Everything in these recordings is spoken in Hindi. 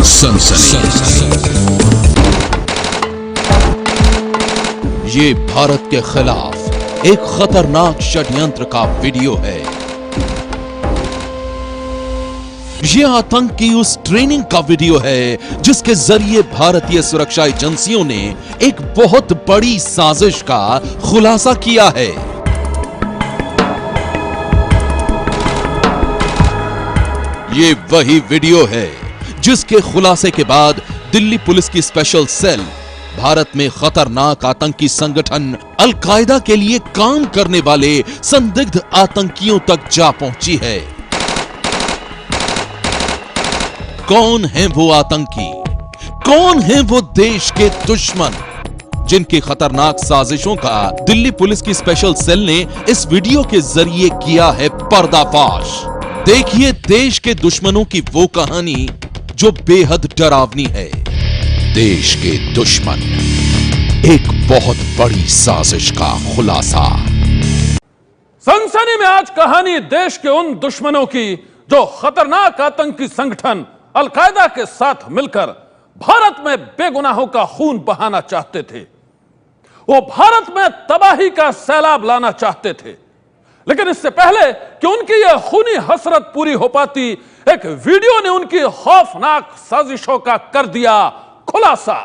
सनसनी। ये भारत के खिलाफ एक खतरनाक षड्यंत्र का वीडियो है। ये आतंक की उस ट्रेनिंग का वीडियो है जिसके जरिए भारतीय सुरक्षा एजेंसियों ने एक बहुत बड़ी साजिश का खुलासा किया है। ये वही वीडियो है जिसके खुलासे के बाद दिल्ली पुलिस की स्पेशल सेल भारत में खतरनाक आतंकी संगठन अल-कायदा के लिए काम करने वाले संदिग्ध आतंकियों तक जा पहुंची है। कौन है वो आतंकी? कौन है वो देश के दुश्मन जिनकी खतरनाक साजिशों का दिल्ली पुलिस की स्पेशल सेल ने इस वीडियो के जरिए किया है पर्दाफाश। देखिए देश के दुश्मनों की वो कहानी जो बेहद डरावनी है। देश के दुश्मन, एक बहुत बड़ी साजिश का खुलासा। सनसनी में आज कहानी देश के उन दुश्मनों की जो खतरनाक आतंकी संगठन अल-कायदा के साथ मिलकर भारत में बेगुनाहों का खून बहाना चाहते थे। वो भारत में तबाही का सैलाब लाना चाहते थे, लेकिन इससे पहले कि उनकी यह खूनी हसरत पूरी हो पाती, एक वीडियो ने उनकी खौफनाक साजिशों का कर दिया खुलासा।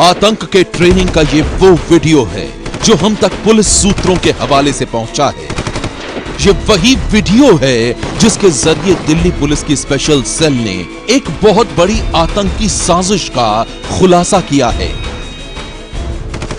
आतंक के ट्रेनिंग का ये वो वीडियो है जो हम तक पुलिस सूत्रों के हवाले से पहुंचा है। ये वही वीडियो है जिसके जरिए दिल्ली पुलिस की स्पेशल सेल ने एक बहुत बड़ी आतंकी साजिश का खुलासा किया है।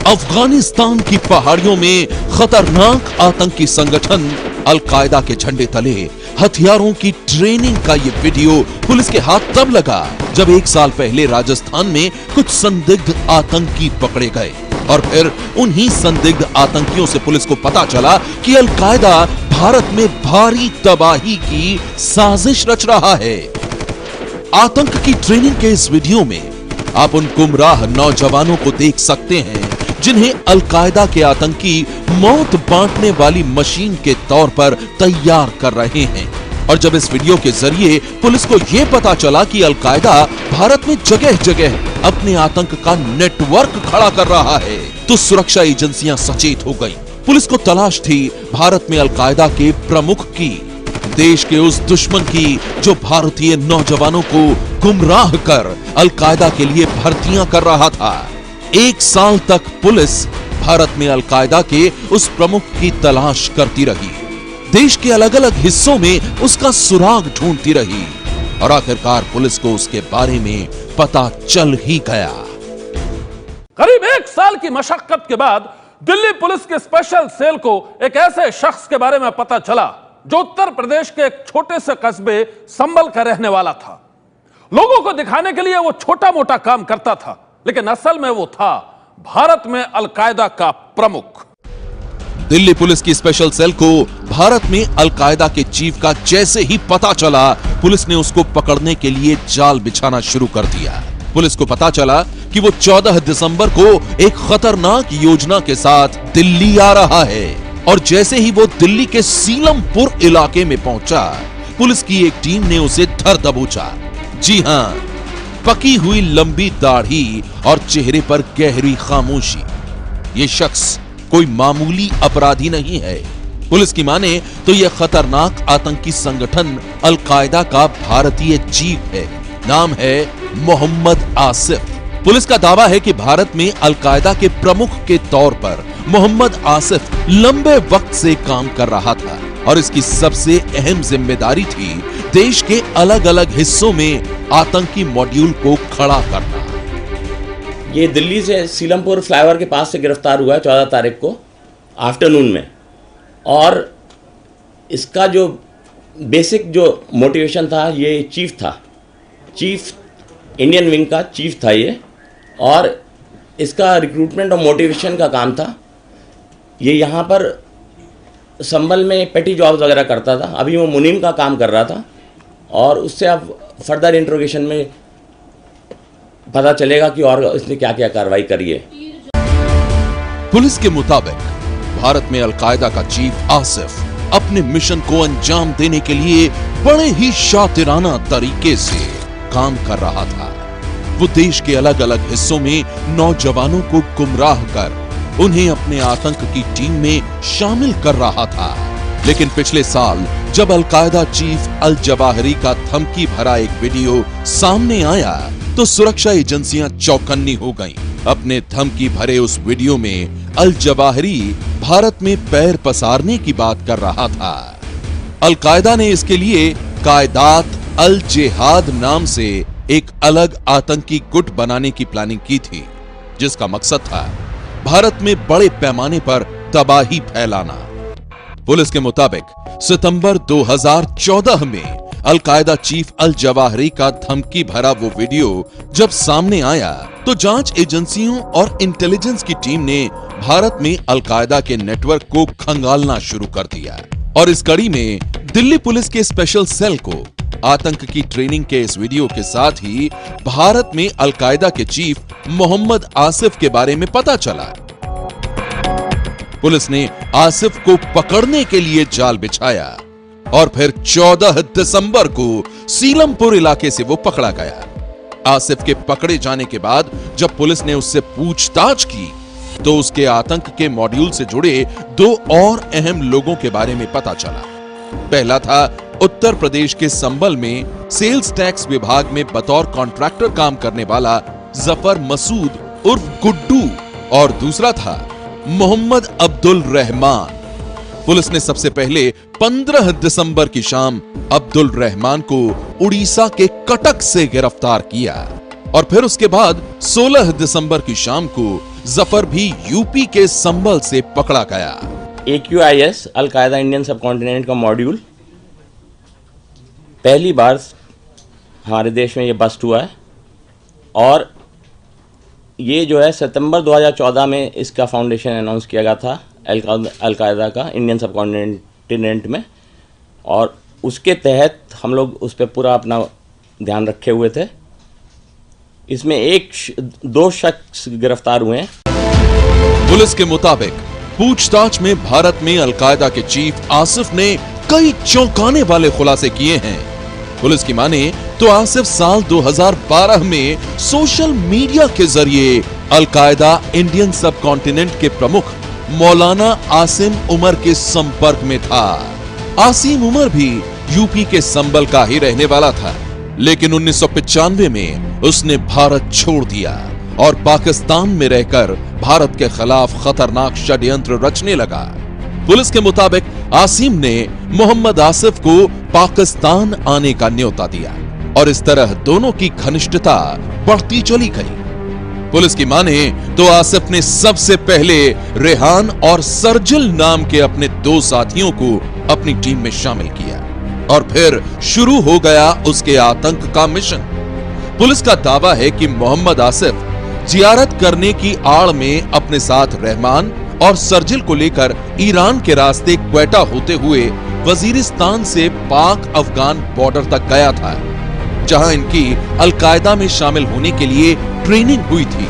अफगानिस्तान की पहाड़ियों में खतरनाक आतंकी संगठन अल-कायदा के झंडे तले हथियारों की ट्रेनिंग का ये वीडियो पुलिस के हाथ तब लगा जब 1 साल पहले राजस्थान में कुछ संदिग्ध आतंकी पकड़े गए और फिर उन्हीं संदिग्ध आतंकियों से पुलिस को पता चला कि अल-कायदा भारत में भारी तबाही की साजिश रच रहा है। आतंक की ट्रेनिंग के इस वीडियो में आप उन गुमराह नौजवानों को देख सकते हैं जिन्हें अल-कायदा के आतंकी मौत बांटने वाली मशीन के तौर पर तैयार कर रहे हैं। और जब इस वीडियो के जरिए पुलिस को यह पता चला कि अल-कायदा भारत में जगह जगह अपने आतंक का नेटवर्क खड़ा कर रहा है, तो सुरक्षा एजेंसियां सचेत हो गईं। पुलिस को तलाश थी भारत में अल-कायदा के प्रमुख की, देश के उस दुश्मन की जो भारतीय नौजवानों को गुमराह कर अल-कायदा के लिए भर्तियां कर रहा था। 1 साल तक पुलिस भारत में अल-कायदा के उस प्रमुख की तलाश करती रही, देश के अलग अलग हिस्सों में उसका सुराग ढूंढती रही और आखिरकार पुलिस को उसके बारे में पता चल ही गया। करीब 1 साल की मशक्कत के बाद दिल्ली पुलिस के स्पेशल सेल को एक ऐसे शख्स के बारे में पता चला जो उत्तर प्रदेश के एक छोटे से कस्बे संभल का रहने वाला था। लोगों को दिखाने के लिए वो छोटा मोटा काम करता था, लेकिन असल में वो था भारत में अल-कायदा का प्रमुख। दिल्ली पुलिस की स्पेशल सेल को भारत में अल-कायदा के चीफ का जैसे ही पता चला, पुलिस ने उसको पकड़ने के लिए जाल बिछाना शुरू कर दिया। पुलिस को पता चला कि वो 14 दिसंबर को एक खतरनाक योजना के साथ दिल्ली आ रहा है और जैसे ही वो दिल्ली के सीलमपुर इलाके में पहुंचा, पुलिस की एक टीम ने उसे धर दबोचा। जी हां, पकी हुई लंबी दाढ़ी और चेहरे पर गहरी खामोशी। ये शख्स कोई मामूली अपराधी नहीं है। पुलिस की माने तो यह खतरनाक आतंकी संगठन अल-कायदा का भारतीय चीफ है। नाम है मोहम्मद आसिफ। पुलिस का दावा है कि भारत में अल-कायदा के प्रमुख के तौर पर मोहम्मद आसिफ लंबे वक्त से काम कर रहा था और इसकी सबसे अहम जिम्मेदारी थी देश के अलग अलग हिस्सों में आतंकी मॉड्यूल को खड़ा करना। ये दिल्ली से सीलमपुर फ्लाईओवर के पास से गिरफ्तार हुआ है 14 तारीख को आफ्टरनून में। और इसका जो बेसिक जो मोटिवेशन था, ये चीफ था, चीफ इंडियन विंग का चीफ था ये, और इसका रिक्रूटमेंट और मोटिवेशन का काम था। ये यहाँ पर संभल में पेटी जॉब्स वगैरह करता था। अभी वो मुनीम का काम कर रहा था और उससे अब फर्दर इंट्रोगेशन में पता चलेगा कि और इसने क्या क्या कार्रवाई करी है। पुलिस के मुताबिक भारत में अलकायदा का चीफ आसिफ अपने मिशन को अंजाम देने के लिए बड़े ही शातिराना तरीके से काम कर रहा था। वो देश के अलग अलग हिस्सों में नौजवानों को गुमराह कर उन्हें अपने आतंक की टीम में शामिल कर रहा था। लेकिन पिछले साल जब अलकायदा चीफ अल जवाहिरी का धमकी भरा एक वीडियो सामने आया तो सुरक्षा एजेंसियां चौकन्नी हो गईं। अपने धमकी भरे उस वीडियो में अल जवाहिरी भारत में पैर पसारने की बात कर रहा था। अलकायदा ने इसके लिए कायदात अल जिहाद नाम से एक अलग आतंकी गुट बनाने की प्लानिंग की थी, जिसका मकसद था भारत में बड़े पैमाने पर तबाही फैलाना। पुलिस के मुताबिक सितंबर 2014 में अलकायदा चीफ अल जवाहिरी का धमकी भरा वो वीडियो जब सामने आया तो जांच एजेंसियों और इंटेलिजेंस की टीम ने भारत में अलकायदा के नेटवर्क को खंगालना शुरू कर दिया। और इस कड़ी में दिल्ली पुलिस के स्पेशल सेल को आतंक की ट्रेनिंग के इस वीडियो के साथ ही भारत में अलकायदा के चीफ मोहम्मद आसिफ के बारे में पता चला। पुलिस ने आसिफ को पकड़ने के लिए जाल बिछाया और फिर 14 दिसंबर को सीलमपुर इलाके से वो पकड़ा गया। आसिफ के पकड़े जाने के बाद जब पुलिस ने उससे पूछताछ की तो उसके आतंक के मॉड्यूल से जुड़े 2 और अहम लोगों के बारे में पता चला। पहला था उत्तर प्रदेश के संबल में सेल्स टैक्स विभाग में बतौर कॉन्ट्रैक्टर काम करने वाला जफर मसूद उर्फ गुड्डू, और दूसरा था मोहम्मद अब्दुल रहमान। पुलिस ने सबसे पहले 15 दिसंबर की शाम अब्दुल रहमान को उड़ीसा के कटक से गिरफ्तार किया और फिर उसके बाद 16 दिसंबर की शाम को जफर भी यूपी के संबल से पकड़ा गया। AQIS अलकायदा इंडियन सब कॉन्टिनेंट का मॉड्यूल पहली बार हमारे देश में ये बस्ट हुआ है और ये जो है सितंबर 2014 में इसका फाउंडेशन अनाउंस किया गया था अलकायदा का इंडियन सब कॉन्टिनेंट में, और उसके तहत हम लोग उस पर पूरा अपना ध्यान रखे हुए थे। इसमें 2 शख्स गिरफ्तार हुए हैं। पुलिस के मुताबिक पूछताछ में भारत में अलकायदा के चीफ आसिफ ने कई चौंकाने वाले खुलासे किए हैं। पुलिस की माने तो आसिफ साल 2012 में सोशल मीडिया के जरिए अलकायदा इंडियन सब कॉन्टिनेंट के प्रमुख मौलाना आसिम उमर के संपर्क में था। आसिम उमर भी यूपी के संबल का ही रहने वाला था, लेकिन 1995 में उसने भारत छोड़ दिया और पाकिस्तान में रहकर भारत के खिलाफ खतरनाक षड्यंत्र रचने लगा। पुलिस के मुताबिक आसिम ने मोहम्मद आसिफ को पाकिस्तान आने का न्योता दिया और इस तरह दोनों की घनिष्ठता बढ़ती चली गई। पुलिस की माने तो आसिफ ने सबसे पहले रेहान और सरजिल नाम के अपने 2 साथियों को अपनी टीम में शामिल किया और फिर शुरू हो गया उसके आतंक का मिशन। पुलिस का दावा है कि मोहम्मद आसिफ जियारत करने की आड़ में अपने साथ रहमान और सरजिल को लेकर ईरान के रास्ते क्वेटा होते हुए वजीरिस्तान से पाक अफगान बॉर्डर तक गया था, जहां इनकी अलकायदा में शामिल होने के लिए ट्रेनिंग हुई थी।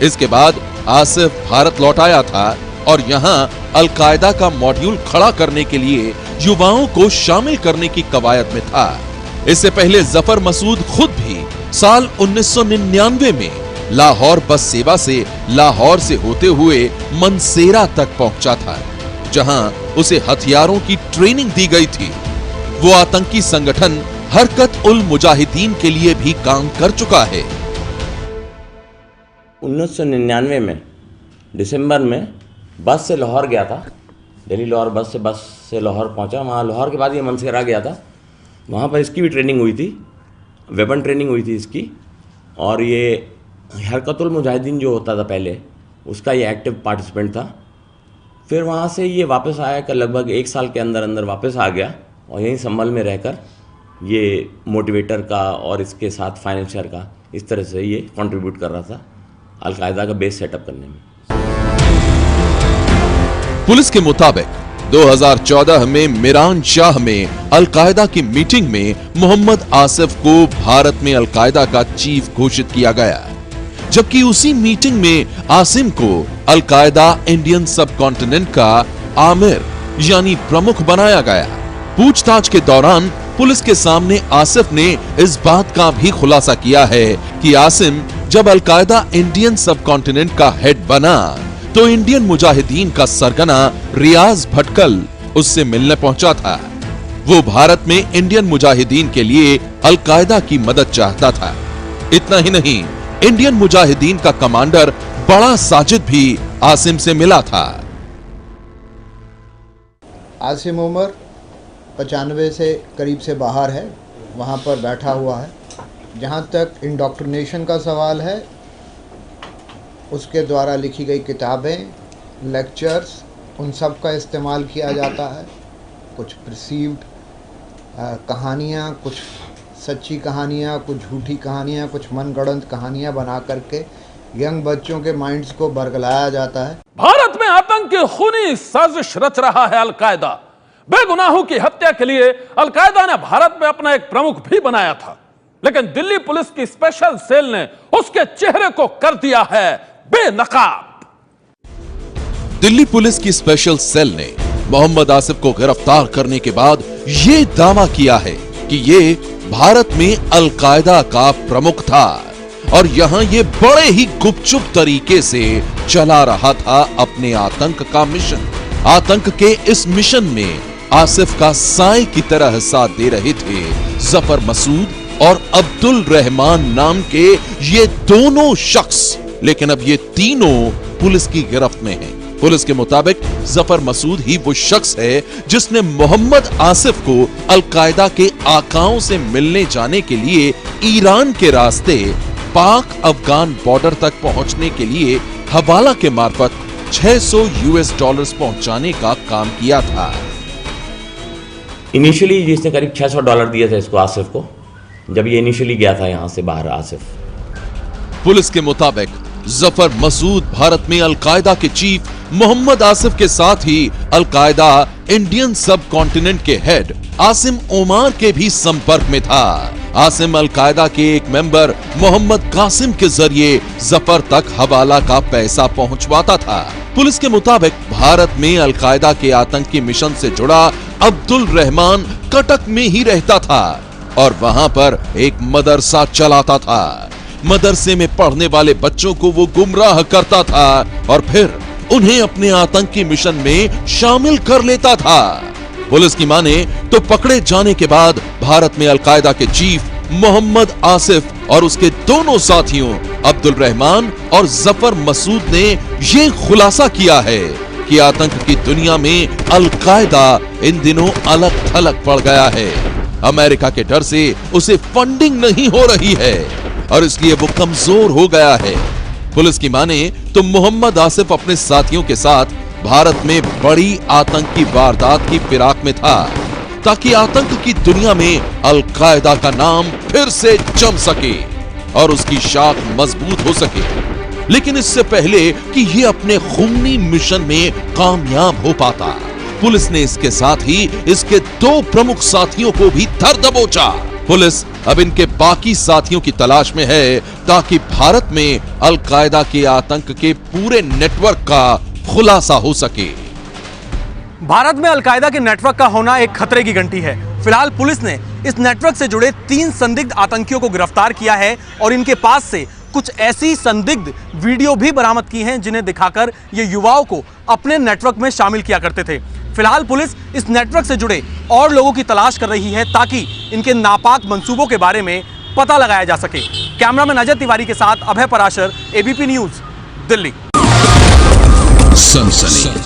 इसके बाद आसिफ भारत लौट आया था और यहां अलकायदा का मॉड्यूल खड़ा करने के लिए युवाओं को शामिल करने की कवायद में था। इससे पहले जफर मसूद खुद भी साल 1999 में लाहौर बस सेवा से लाहौर से होते हुए मनसेरा तक पहुंचा था, जहां उसे हथियारों की ट्रेनिंग दी गई थी। वो आतंकी संगठन हरकत उल मुजाहिदीन के लिए भी काम कर चुका है। 1999 में दिसंबर में बस से लाहौर गया था, दिल्ली लाहौर बस से लाहौर पहुंचा। वहाँ लाहौर के बाद ये मनसेरा गया था, वहाँ पर इसकी भी ट्रेनिंग हुई थी, वेपन ट्रेनिंग हुई थी इसकी, और ये हरकतुल मुजाहिदीन जो होता था पहले उसका ये एक्टिव पार्टिसिपेंट था। फिर वहाँ से ये वापस आया कि लगभग 1 साल के अंदर अंदर वापस आ गया और यहीं संभल में रहकर ये मोटिवेटर का और इसके साथ फाइनेंशियर का इस तरह से ये कंट्रीब्यूट कर रहा था अलकायदा का बेस सेटअप करने में। पुलिस के मुताबिक 2014 में मीरान शाह में अलकायदा की मीटिंग में मोहम्मद आसिफ को भारत में अलकायदा का चीफ घोषित किया गया, जबकि उसी मीटिंग में आसिम को अलकायदा इंडियन सब कॉन्टिनेंट का आमिर यानी प्रमुख बनाया गया। पूछताछ के दौरान पुलिस के सामने आसिफ ने इस बात का भी खुलासा किया है कि आसिम जब अलकायदा इंडियन सब कॉन्टिनेंट का हेड बना तो इंडियन मुजाहिदीन का सरगना रियाज भटकल उससे मिलने पहुंचा था। वो भारत में इंडियन मुजाहिदीन के लिए अलकायदा की मदद चाहता था। इतना ही नहीं, इंडियन मुजाहिदीन का कमांडर बड़ा साजिद भी आसिम से मिला था। आसिम उमर 95 से करीब से बाहर है, वहाँ पर बैठा हुआ है। जहाँ तक इंडोक्ट्रिनेशन का सवाल है, उसके द्वारा लिखी गई किताबें, लेक्चर्स, उन सब का इस्तेमाल किया जाता है। कुछ परसीव्ड कहानियाँ, कुछ सच्ची कहानियाँ, कुछ झूठी कहानियाँ, कुछ मनगढ़ंत कहानियाँ बना करके यंग बच्चों के माइंड्स को बरगलाया जाता है। भारत में आतंक की खूनी साजिश रच रहा है अलकायदा। बेगुनाहों की हत्या के लिए अलकायदा ने भारत में अपना एक प्रमुख भी बनाया था, लेकिन दिल्ली पुलिस की स्पेशल सेल ने उसके चेहरे को कर दिया है बेनकाब। दिल्ली पुलिस की स्पेशल सेल ने मोहम्मद आसिफ को गिरफ्तार करने के बाद ये दावा किया है कि ये भारत में अलकायदा का प्रमुख था और यहां ये बड़े ही गुपचुप तरीके से चला रहा था अपने आतंक का मिशन। आतंक के इस मिशन में आसिफ का साए की तरह साथ दे रहे थे जफर मसूद और अब्दुल रहमान नाम के ये दोनों शख्स, लेकिन अब ये तीनों पुलिस की गिरफ्त में हैं। पुलिस के मुताबिक जफर मसूद ही वो शख्स है जिसने मोहम्मद आसिफ को अलकायदा के आकाओं से मिलने जाने के लिए ईरान के रास्ते पाक अफगान बॉर्डर तक पहुंचने के लिए हवाला के मार्फत $600 पहुंचाने का काम किया था। इनिशियली जिसने करीब $600 दिए थे इसको, आसिफ को, जब ये इनिशियली गया था यहां से बाहर आसिफ। पुलिस के मुताबिक जफर मसूद भारत में अलकायदा के चीफ मोहम्मद आसिफ के साथ ही अलकायदा इंडियन सब कॉन्टिनेंट के हेड आसिम ओमार के भी संपर्क में था। आसिम अलकायदा के एक मेंबर मोहम्मद कासिम के जरिए जफर तक हवाला का पैसा पहुंचवाता था। पुलिस के मुताबिक भारत में अलकायदा के आतंकी मिशन से जुड़ा अब्दुल रहमान कटक में ही रहता था और वहां पर एक मदरसा चलाता था। मदरसे में पढ़ने वाले बच्चों को वो गुमराह करता था और फिर उन्हें अपने आतंकी मिशन में शामिल कर लेता था। पुलिस की माने तो पकड़े जाने के बाद भारत में अलकायदा के चीफ मोहम्मद आसिफ और उसके दोनों साथियों अब्दुल रहमान और जफर मसूद ने ये खुलासा किया है कि आतंक की दुनिया में अलकायदा इन दिनों अलग थलग पड़ गया है। अमेरिका के डर से उसे फंडिंग नहीं हो रही है और इसलिए वो कमजोर हो गया है। पुलिस की माने तो मोहम्मद आसिफ अपने साथियों के साथ भारत में बड़ी आतंकी वारदात की फिराक में था ताकि आतंक की दुनिया में अलकायदा का नाम फिर से जम सके और उसकी शाख मजबूत हो सके। लेकिन इससे पहले कि ये अपने खूनी मिशन में कामयाब हो पाता, पुलिस ने इसके साथ ही इसके दो प्रमुख साथियों को भी धर दबोचा। पुलिस अब इनके बाकी साथियों की तलाश में है ताकि भारत में अलकायदा के आतंक के पूरे नेटवर्क का खुलासा हो सके। भारत में अलकायदा के नेटवर्क का होना एक खतरे की घंटी है। फिलहाल पुलिस ने इस नेटवर्क से जुड़े 3 संदिग्ध आतंकियों को गिरफ्तार किया है और इनके पास से कुछ ऐसी संदिग्ध वीडियो भी बरामद की हैं जिन्हें दिखाकर ये युवाओं को अपने नेटवर्क में शामिल किया करते थे। फिलहाल पुलिस इस नेटवर्क से जुड़े और लोगों की तलाश कर रही है ताकि इनके नापाक मंसूबों के बारे में पता लगाया जा सके। कैमरामैन अजय तिवारी के साथ अभय पराशर, एबीपी न्यूज, दिल्ली।